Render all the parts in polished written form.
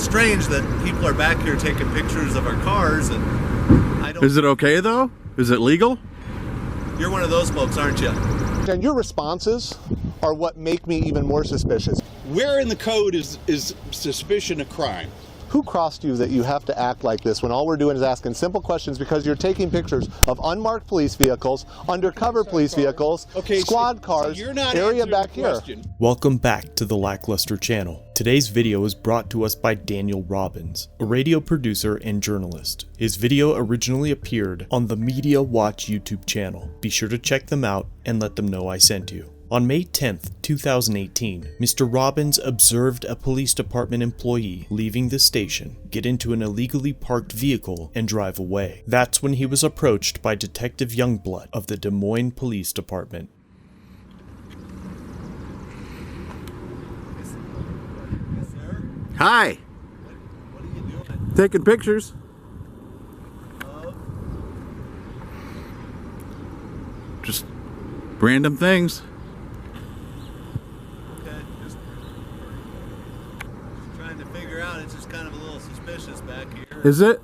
strange that people are back here taking pictures of our cars, and I don't... Is it okay, though? Is it legal? You're one of those folks, aren't you? And your responses are what make me even more suspicious. Where in the code is suspicion a crime? Who crossed you that you have to act like this when all we're doing is asking simple questions because you're taking pictures of unmarked police vehicles, undercover police vehicles, squad cars, you're not area back here. Welcome back to the LackLuster channel. Today's video is brought to us by Daniel Robbins, a radio producer and journalist. His video originally appeared on the Media Watch YouTube channel. Be sure to check them out and let them know I sent you. On May 10th, 2018, Mr. Robbins observed a police department employee leaving the station, get into an illegally parked vehicle, and drive away. That's when he was approached by Detective Youngblood of the Des Moines Police Department. Yes, sir. Hi. What are you doing? Taking pictures. Just random things. It's just kind of a little suspicious back here. Is it?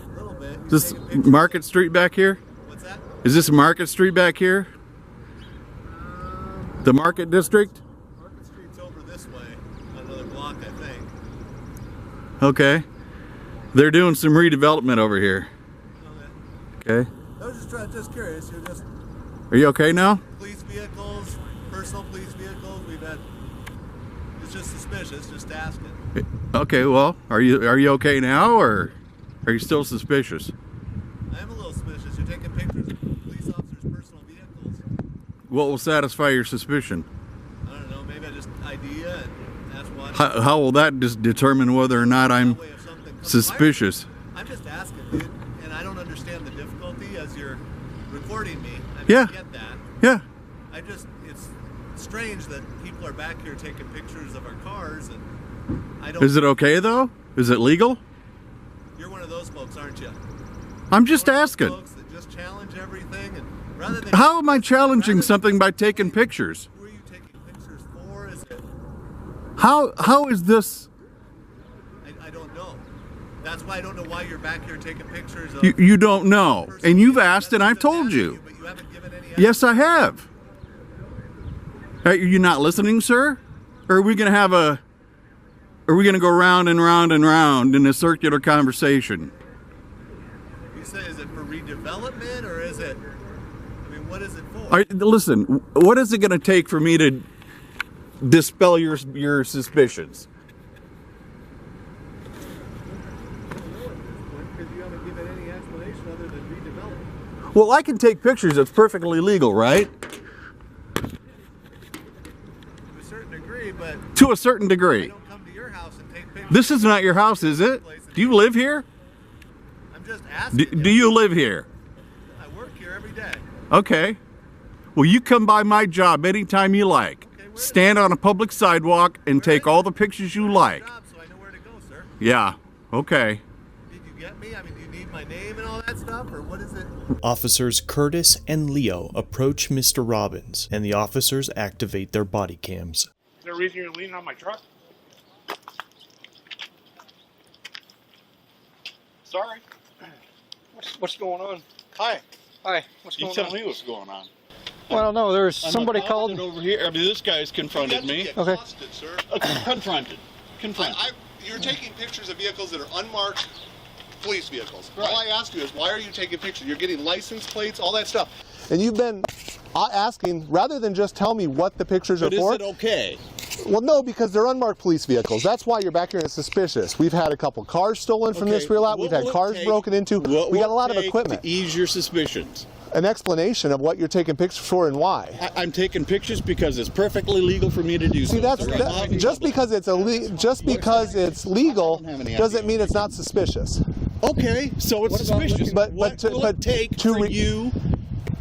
A little bit. This Market Street back here? What's that? Is this Market Street back here? The Market District? Market Street's over this way, another block, I think. Okay. They're doing some redevelopment over here. Okay. I was just curious. You're just Are you okay now? police vehicles, personal police vehicles. We've had. It's just suspicious. Just asking. Okay, well, are you okay now, or are you still suspicious? I am a little suspicious. You're taking pictures of police officers' personal vehicles. What will satisfy your suspicion? I don't know. Maybe I just idea and that's why. How will that just determine whether or not I'm suspicious? I'm just asking, dude, and I don't understand the difficulty as you're recording me. I mean, Yeah. I get that. Yeah. It's strange that people are back here taking pictures of our cars, and I don't... Is it okay, though? Is it legal? You're one of those folks, aren't you? I'm just You're one of those asking. folks that just challenge everything, and rather than... How am I challenging something by taking pictures? Who are you taking pictures for? Is it... How is this? I don't know. That's why I don't know why you're back here taking pictures of... You don't know, and you've asked, and I've told you. But you haven't given any... Yes, I have. Are you not listening, sir? Or are we going to have a... Are we going to go round and round and round in a circular conversation? You say, is it for redevelopment, or is it... I mean, what is it for? Listen, what is it going to take for me to dispel your suspicions? Because you haven't given any explanation other than redevelopment. Well, I can take pictures. It's perfectly legal, right? To a certain degree, but... To a certain I degree. don't come to your house and take pictures. This is not your house, is it? Do you live here? I'm just asking. Do you live here? I work here every day. Okay. Well, you come by my job anytime you like. Stand on a public sidewalk and take all the pictures you like. Job, so I know where to go, sir. Yeah. Okay. Did you get me? I mean, do you need my name and all that stuff, or what is it? Officers Curtis and Leo approach Mr. Robbins, and the officers activate their body cams. Is there a reason you're leaning on my truck? Sorry. What's going on? Hi. Hi. What's You going tell on? me what's going on. Well, no, there's somebody I'm called. over here. I mean, this guy's confronted me. Okay. Sir. Confronted. You're taking pictures of vehicles that are unmarked police vehicles. Right. All I ask you is, why are you taking pictures? You're getting license plates, all that stuff. And you've been asking, rather than just tell me what the pictures But are for. is it okay? Well, no, because they're unmarked police vehicles. That's why you're back here and it's suspicious. We've had a couple cars stolen from this rear lot. We've had cars broken into. We got a lot of equipment. To ease your suspicions. An explanation of what you're taking pictures for and why. I'm taking pictures because it's perfectly legal for me to do so. See, that's just because it's legal doesn't mean it's not suspicious. Okay, so it's suspicious. But what will it take to for you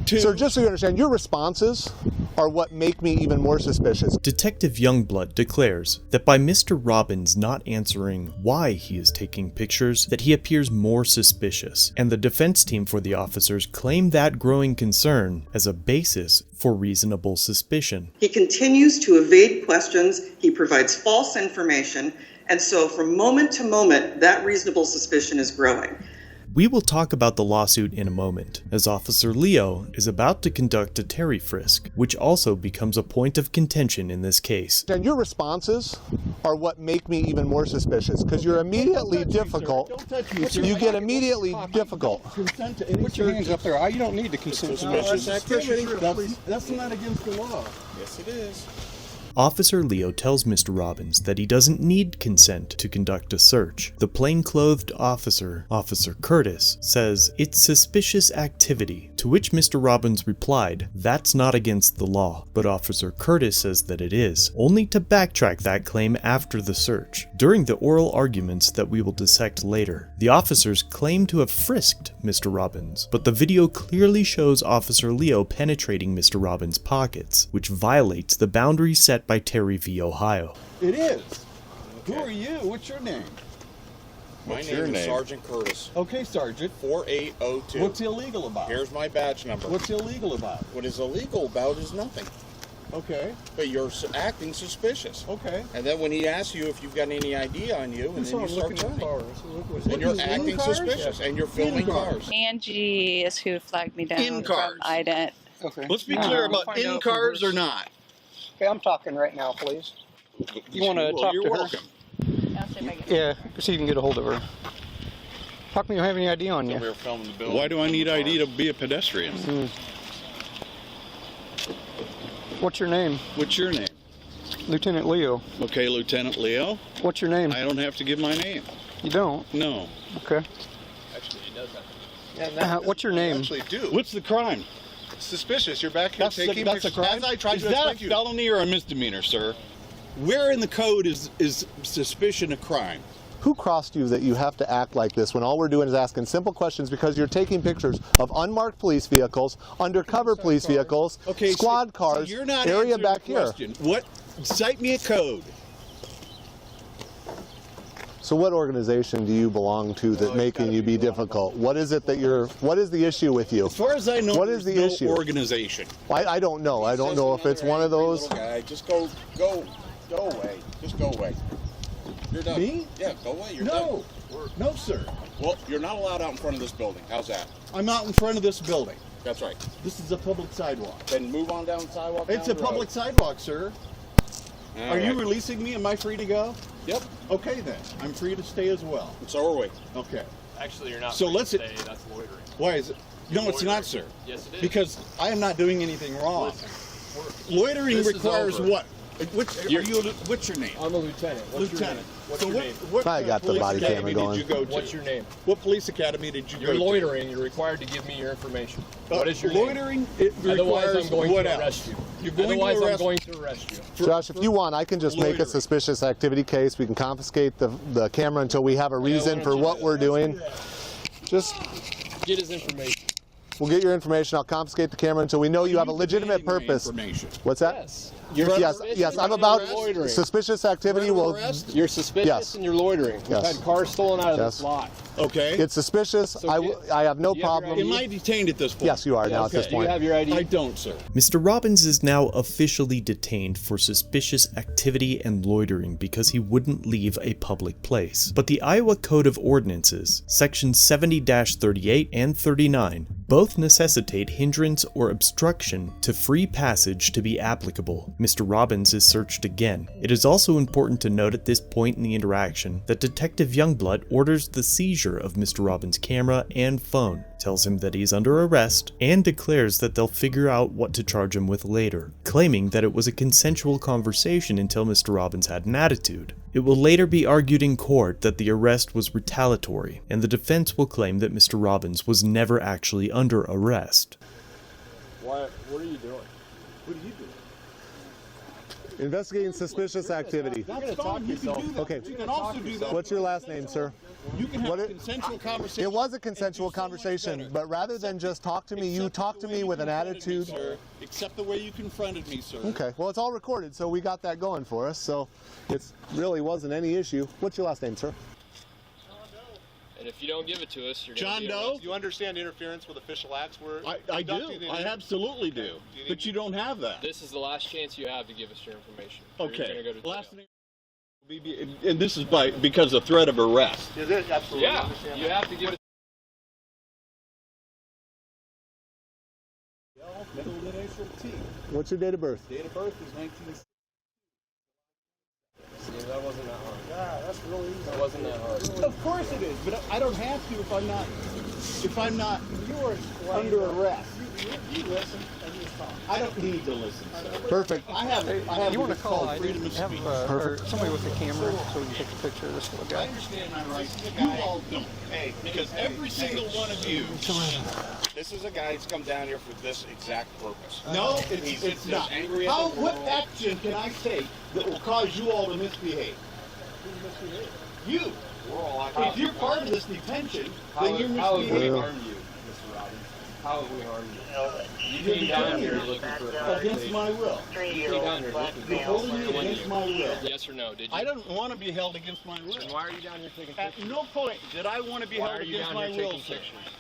to... Sir, just so you understand, your responses are what make me even more suspicious. Detective Youngblood declares that by Mr. Robbins not answering why he is taking pictures, that he appears more suspicious, and the defense team for the officers claim that growing concern as a basis for reasonable suspicion. He continues to evade questions, he provides false information, and so from moment to moment, that reasonable suspicion is growing. We will talk about the lawsuit in a moment, as Officer Leo is about to conduct a Terry frisk, which also becomes a point of contention in this case. And your responses are what make me even more suspicious, because you're immediately difficult. Don't touch me, sir. You get immediately difficult. Consent to any Put your hands up there. You don't need to consent. Suspicious activity. That's not against the law. Yes, it is. Officer Leo tells Mr. Robbins that he doesn't need consent to conduct a search. The plainclothed officer, Officer Curtis, says it's suspicious activity, to which Mr. Robbins replied, that's not against the law, but Officer Curtis says that it is, only to backtrack that claim after the search. During the oral arguments that we will dissect later, the officers claim to have frisked Mr. Robbins, but the video clearly shows Officer Leo penetrating Mr. Robbins' pockets, which violates the boundaries set by Terry v. Ohio. It is. Who are you? What's your name? My name is Sergeant Curtis. Okay, Sergeant. 4802. What's illegal about? Here's my badge number. What's illegal about? What is illegal about is nothing. Okay. But you're acting suspicious. Okay. And then when he asks you if you've got any ID on you, and then you start telling him. And you're acting suspicious, and you're filming cars. Angie is who flagged me down In cars. from Audit. Okay. Let's be clear about in cars or not. Okay, I'm talking right now, please. You want to talk you're to her? welcome. I'll see if I can- Yeah, see if you can get a hold of her. How come you don't have any ID on We you? were filming the building. Why do I need ID to be a pedestrian? What's your name? What's your name? Lieutenant Leo. Okay, Lieutenant Leo. What's your name? I don't have to give my name. You don't? No. Okay. Actually, he does that. What's your name? Actually, do. What's the crime? Suspicious. You're back here taking That's a pictures. crime? As I tried Is to that explain a to you. felony or a misdemeanor, sir? Where in the code is suspicion a crime? Who crossed you that you have to act like this when all we're doing is asking simple questions because you're taking pictures of unmarked police vehicles, undercover police vehicles, squad cars, so you're not area answering back the here. question. What? Cite me a code. So what organization do you belong to that's making you be difficult? What is it that what is the issue with you? As far as I know, what is the there's issue? no organization. I don't know. I don't know if it's one of those. Little guy, just go away. Just go away. You're done. Me? Yeah, go away. You're No. done. No, sir. Well, you're not allowed out in front of this building. How's that? I'm out in front of this building. That's right. This is a public sidewalk. Then move on down the sidewalk. It's down a the road. public sidewalk, sir. All Are you right. releasing me? Am I free to go? Yep. Okay, then. I'm free to stay as well. And so are we. Okay. Actually, you're not. So free to let's- stay. That's loitering. Why is it? No, it's loitering. not, sir. Yes, it is. Because I am not doing anything wrong. Listen, Loitering This is requires over. what? What's your name? I'm a lieutenant. What's Lieutenant. your name? What's So your what, name? what I got the police body camera academy going. did you go to? What's your name? What police academy did you You're go to? loitering. You're required to give me your information. What is your loitering? name? It Otherwise, requires I'm going what to else? arrest you. You're going Otherwise, to I'm arrest going to arrest you. Josh, if you want, I can just make a loitering. suspicious activity case. We can confiscate the camera until we have a reason why for don't you what do we're doing. Just, Get his information. we'll get your information. I'll confiscate the camera until we know you have a legitimate demanding my purpose. information. What's that? Yes. Yes, I'm about loitering. suspicious activity. Will You're suspicious Yes. and you're loitering. We've Yes. had cars stolen out of Yes. this lot. Okay. it's suspicious. I have no do you have your problem. Am I detained at this point? Yes, you are now at this Do you point. have your ID? I don't, sir. Mr. Robbins is now officially detained for suspicious activity and loitering because he wouldn't leave a public place. But the Iowa Code of Ordinances, sections 70-38 and 39, both necessitate hindrance or obstruction to free passage to be applicable. Mr. Robbins is searched again. It is also important to note at this point in the interaction that Detective Youngblood orders the seizure of Mr. Robbins' camera and phone, tells him that he's under arrest, and declares that they'll figure out what to charge him with later, claiming that it was a consensual conversation until Mr. Robbins had an attitude. It will later be argued in court that the arrest was retaliatory, and the defense will claim that Mr. Robbins was never actually under arrest. What are you doing? What are you doing? Investigating suspicious activity. That's fine. You can do that. Okay. You can also do that. What's your last name, sir? You can have What a it- consensual conversation. It was a consensual and do so much conversation, better. but rather than just talk to me, you Except talk to for me when with you an confronted me, attitude. sir. except the way you confronted me, sir. Okay, well, it's all recorded, so we got that going for us, so it really wasn't any issue. What's your last name, sir? And if you don't give it to us, you're John going to be Doe? Do you understand interference with official acts? I do. I absolutely do. But you don't have that. This is the last chance you have to give us your information. Or you're Okay. gonna go to Last jail. name. And this is because of threat of arrest. Is it? Absolutely. Yeah, you have to give it. Middle initial T. What's your date of birth? Date of birth is 1960. See, that wasn't that hard. Yeah, that's really easy. That wasn't that hard. Of course it is, but I don't have to if I'm not under arrest. You listen and you talk. I don't need to listen. Perfect. I have You want to what's call called freedom of have speech. or somebody with a camera so we can take a picture of this little I guy. understand my rights. You all don't. Hey, because every single one of you. This is a guy who's come down here for this exact purpose. No, it's not. Angry at the What world. action can I take that will cause you all to misbehave? You. We're all If you're part of this detention, then you're How have we misbehaving harmed you, Mr. Robbins? How have we harmed you? You came down here looking for a against my will. You came down here looking for You're holding me against my will. Yes or no? Did you? I don't want to be held against my will. Then why are you down here taking At pictures? no point did I want to be Why held are you against down my here will, taking sir. pictures?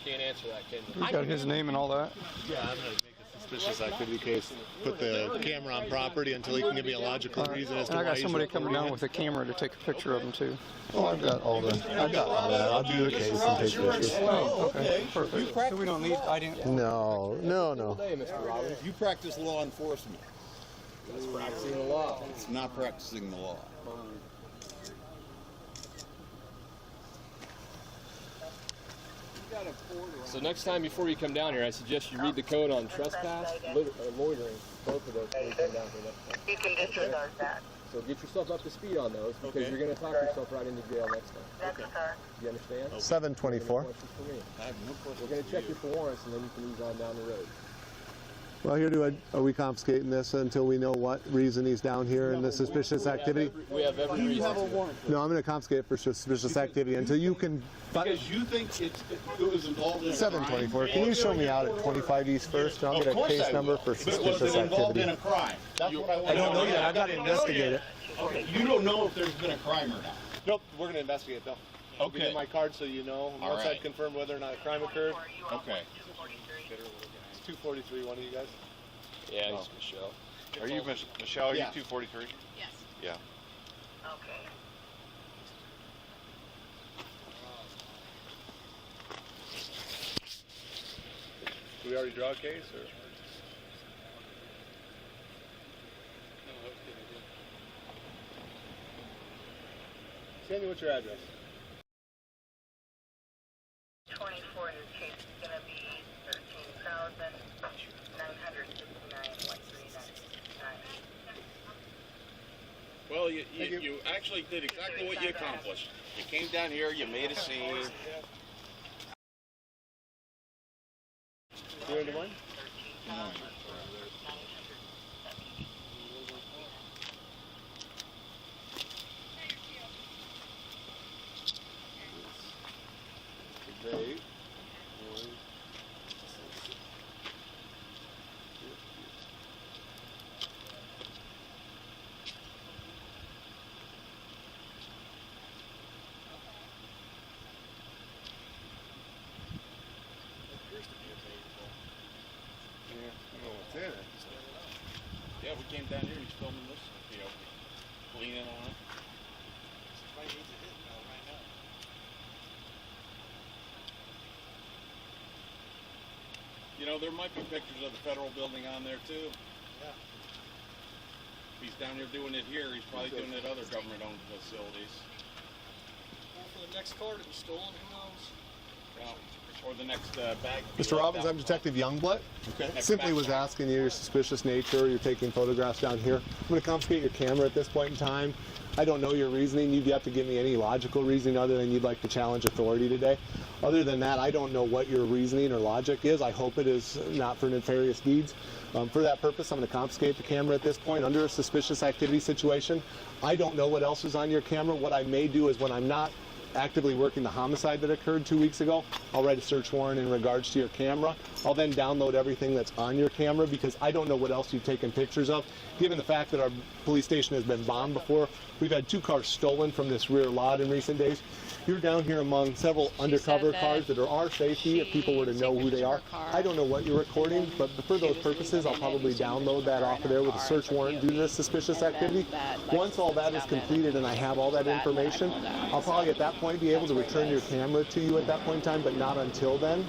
Can't answer that, can you? We got his name and all that. Yeah, I'm going to make a suspicious activity case. Put the camera on property until he can give me a logical reason as to And I why got he's somebody coming down with a camera to take a picture of him too. Oh, I've got all that. I'll do the case and take pictures. Oh, okay, perfect. So we don't need ID. No. Hey, Mr. Robbins. You practice law enforcement. That's practicing the law. It's not practicing the law. So next time before you come down here, I suggest you read the code on trespass, loitering, both of those before you come down here next time. You can disregard that. So get yourself up to speed on those because Okay. you're going to talk yourself right into jail next time. That's sir. You understand? 724. Questions for me? I have no question. We're going to check you for warrants and then you can ease on down the road. Well, here, are we confiscating this until we know what reason he's down here in the suspicious activity? We have every reason to. No, I'm going to confiscate it for suspicious activity until you can. Because you think it was involved in a 724. crime. Can you show me out at 25 East First, and I'll get a case number for But was suspicious it involved activity. in a crime? That's what I want I don't know to yet. I got to investigate it. Okay, you don't know if there's been a crime or not. Nope, we're going to investigate though. I'll Okay. get my card so you know. All Once right. I confirm whether or not a crime occurred. Okay. It's 243. One of you guys. Yeah, he's Michelle. Are you Michelle? Are Yeah. you 243? Yes. Yeah. Okay. Did we already draw a case or? Sandy, what's your address? 24, your case is going to be 13,959.139. Well, you actually did exactly what you accomplished. You came down here, you made a scene. You're in the one? Great. Yeah, we came down here, he's filming this, you know, leaning on it. You know, there might be pictures of the federal building on there too. Yeah. If he's down here doing it here, he's probably doing it at other government-owned facilities. Well, for the next car to be stolen, who knows? Yeah. Or the next bag. Mr. Robbins, I'm Detective Youngblood. Okay. Simply was asking you your suspicious nature. You're taking photographs down here. I'm going to confiscate your camera at this point in time. I don't know your reasoning. You'd have to give me any logical reasoning other than you'd like to challenge authority today. Other than that, I don't know what your reasoning or logic is. I hope it is not for nefarious deeds. For that purpose, I'm going to confiscate the camera at this point under a suspicious activity situation. I don't know what else is on your camera. What I may do is when I'm not actively working the homicide that occurred 2 weeks ago, I'll write a search warrant in regards to your camera. I'll then download everything that's on your camera because I don't know what else you've taken pictures of. Given the fact that our police station has been bombed before, we've had 2 cars stolen from this rear lot in recent days. You're down here among several undercover cars that are our safety if people were to know who they are. I don't know what you're recording, but for those purposes, I'll probably download that off of there with a search warrant due to this suspicious activity. Once all that is completed and I have all that information, I'll probably at that point be able to return your camera to you at that point in time, but not until then.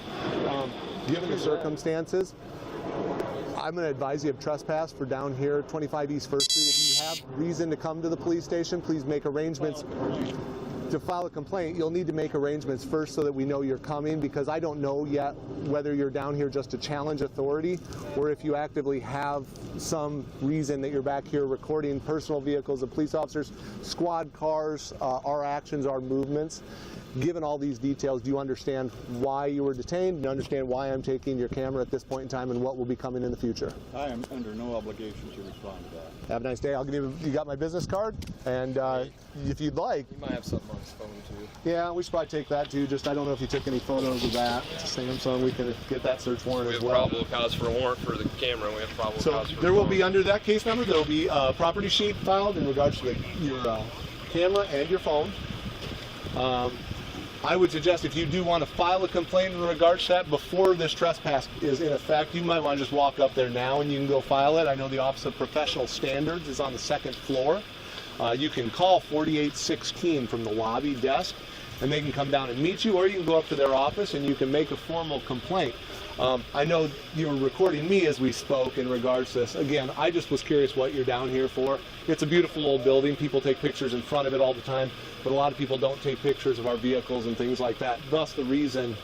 Given the circumstances, I'm going to advise you of trespass for down here, 25 East 1st Street. If you have reason to come to the police station, please make arrangements. To file a complaint, you'll need to make arrangements first so that we know you're coming, because I don't know yet whether you're down here just to challenge authority or if you actively have some reason that you're back here recording personal vehicles of police officers, squad cars, our actions, our movements. Given all these details, do you understand why you were detained? Do you understand why I'm taking your camera at this point in time and what will be coming in the future? I am under no obligation to respond to that. Have a nice day. I'll give you got my business card, and if you'd like. You might have something on his phone too. Yeah, we should probably take that too. Just I don't know if you took any photos of that. It's a Samsung. We can get that search warrant as well. We have probable cause for a warrant for the camera. We have probable cause for there will be under that case number. There will be a property sheet filed in regards to your camera and your phone. I would suggest if you do want to file a complaint in regards to that before this trespass is in effect, you might want to just walk up there now and you can go file it. I know the Office of Professional Standards is on the 2nd floor. You can call 4816 from the lobby desk and they can come down and meet you, or you can go up to their office and you can make a formal complaint. I know you were recording me as we spoke in regards to this. Again, I just was curious what you're down here for. It's a beautiful old building. People take pictures in front of it all the time, but a lot of people don't take pictures of our vehicles and things like that. Thus the reason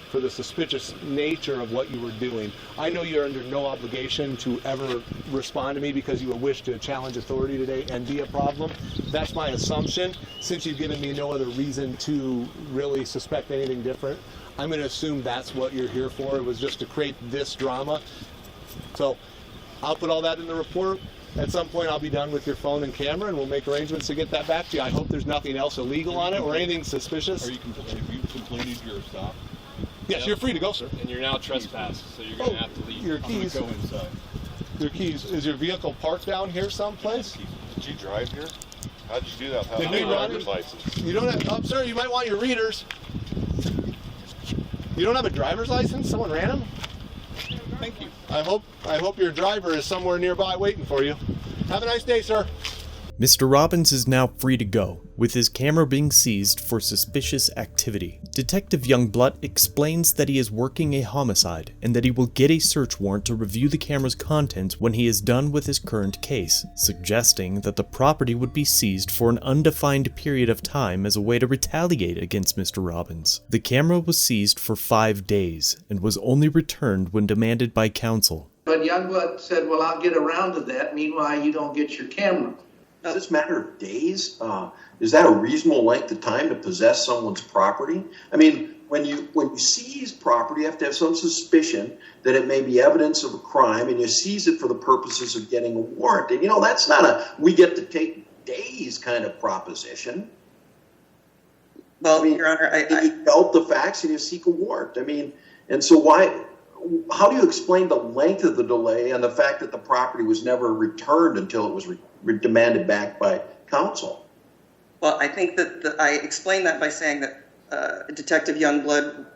for the suspicious nature of what you were doing. I know you're under no obligation to ever respond to me because you wish to challenge authority today and be a problem. That's my assumption. Since you've given me no other reason to really suspect anything different, I'm going to assume that's what you're here for. It was just to create this drama. So I'll put all that in the report. At some point I'll be done with your phone and camera and we'll make arrangements to get that back to you. I hope there's nothing else illegal on it or anything suspicious. Have you completed your stop? Yes, you're free to go, sir. And you're now trespassed, so you're going to have to leave. Your keys. I'm gonna go inside. Your keys. Is your vehicle parked down here someplace? Did you drive here? How'd you do that? How Did you run? License? You don't have, sir, you might want your readers. You don't have a driver's license? Someone ran them? Thank you. I hope your driver is somewhere nearby waiting for you. Have a nice day, sir. Mr. Robbins is now free to go, with his camera being seized for suspicious activity. Detective Youngblood explains that he is working a homicide and that he will get a search warrant to review the camera's contents when he is done with his current case, suggesting that the property would be seized for an undefined period of time as a way to retaliate against Mr. Robbins. The camera was seized for 5 days and was only returned when demanded by counsel. But Youngblood said, well, I'll get around to that. Meanwhile, you don't get your camera. Does this matter of days? Is that a reasonable length of time to possess someone's property? I mean, when you seize property, you have to have some suspicion that it may be evidence of a crime, and you seize it for the purposes of getting a warrant. And, you know, that's not a we get to take days kind of proposition. Well, I mean, Your Honor, you felt the facts and you seek a warrant. I mean, and so how do you explain the length of the delay and the fact that the property was never returned until it was demanded back by counsel? Well, I think that I explained that by saying that Detective Youngblood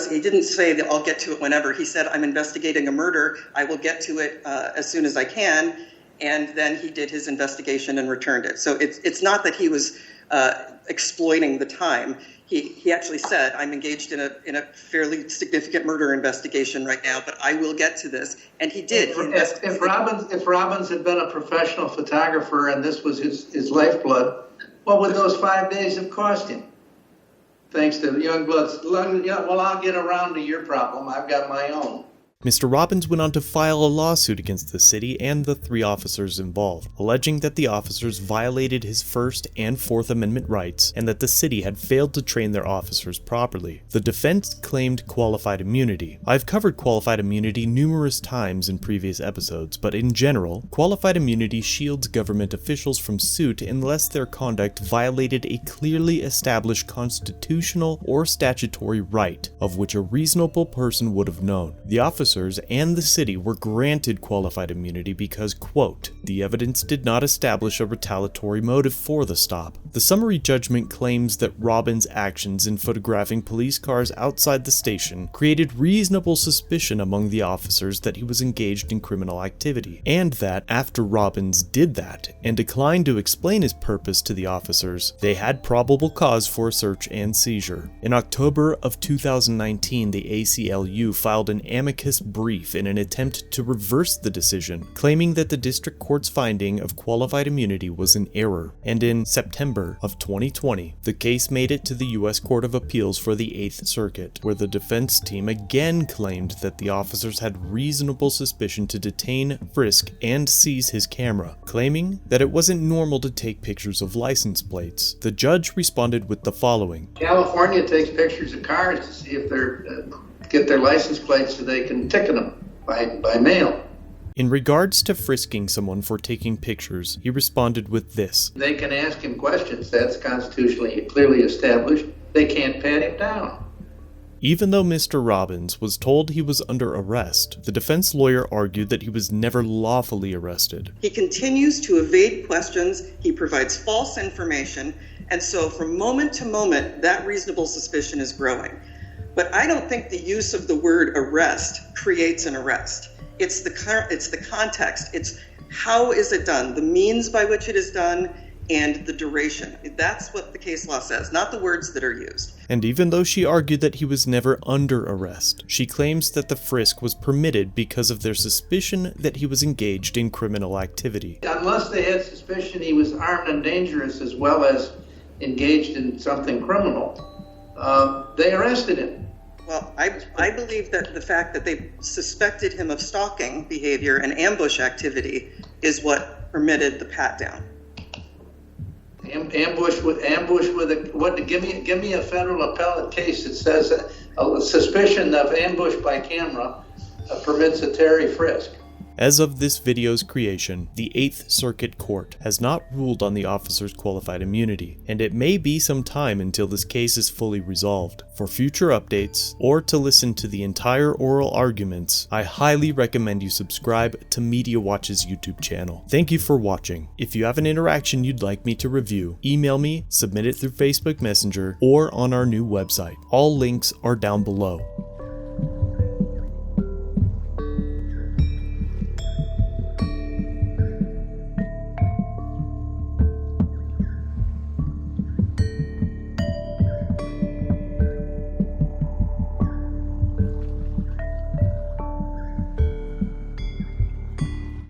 he didn't say that I'll get to it whenever. He said, I'm investigating a murder. I will get to it as soon as I can. And then he did his investigation and returned it. So it's not that he was exploiting the time. He actually said, I'm engaged in a fairly significant murder investigation right now, but I will get to this. And he did. If Robbins had been a professional photographer and this was his lifeblood, what would those 5 days have cost him? Thanks to Youngblood's, well, I'll get around to your problem. I've got my own. Mr. Robbins went on to file a lawsuit against the city and the 3 officers involved, alleging that the officers violated his First and Fourth Amendment rights and that the city had failed to train their officers properly. The defense claimed qualified immunity. I've covered qualified immunity numerous times in previous episodes, but in general, qualified immunity shields government officials from suit unless their conduct violated a clearly established constitutional or statutory right, of which a reasonable person would have known. The officers and the city were granted qualified immunity because, quote, the evidence did not establish a retaliatory motive for the stop. The summary judgment claims that Robbins' actions in photographing police cars outside the station created reasonable suspicion among the officers that he was engaged in criminal activity, and that after Robbins did that and declined to explain his purpose to the officers, they had probable cause for a search and seizure. In October of 2019, the ACLU filed an amicus brief in an attempt to reverse the decision, claiming that the district court's finding of qualified immunity was an error, and in September of 2020, the case made it to the U.S. Court of Appeals for the 8th Circuit, where the defense team again claimed that the officers had reasonable suspicion to detain, frisk, and seize his camera, claiming that it wasn't normal to take pictures of license plates. The judge responded with the following. California takes pictures of cars to see if they're get their license plates so they can ticket them by mail. In regards to frisking someone for taking pictures, he responded with this. They can ask him questions. That's constitutionally clearly established. They can't pat him down. Even though Mr. Robbins was told he was under arrest, the defense lawyer argued that he was never lawfully arrested. He continues to evade questions, he provides false information, and so from moment to moment, that reasonable suspicion is growing. But I don't think the use of the word arrest creates an arrest. It's the context. It's how is it done, the means by which it is done, and the duration. That's what the case law says, not the words that are used. And even though she argued that he was never under arrest, she claims that the frisk was permitted because of their suspicion that he was engaged in criminal activity. Unless they had suspicion he was armed and dangerous as well as engaged in something criminal, they arrested him. Well, I believe that the fact that they suspected him of stalking behavior and ambush activity is what permitted the pat down. Ambush with give me a federal appellate case that says a suspicion of ambush by camera permits a Terry frisk. As of this video's creation, the 8th Circuit Court has not ruled on the officer's qualified immunity, and it may be some time until this case is fully resolved. For future updates, or to listen to the entire oral arguments, I highly recommend you subscribe to Media Watch's YouTube channel. Thank you for watching. If you have an interaction you'd like me to review, email me, submit it through Facebook Messenger, or on our new website. All links are down below.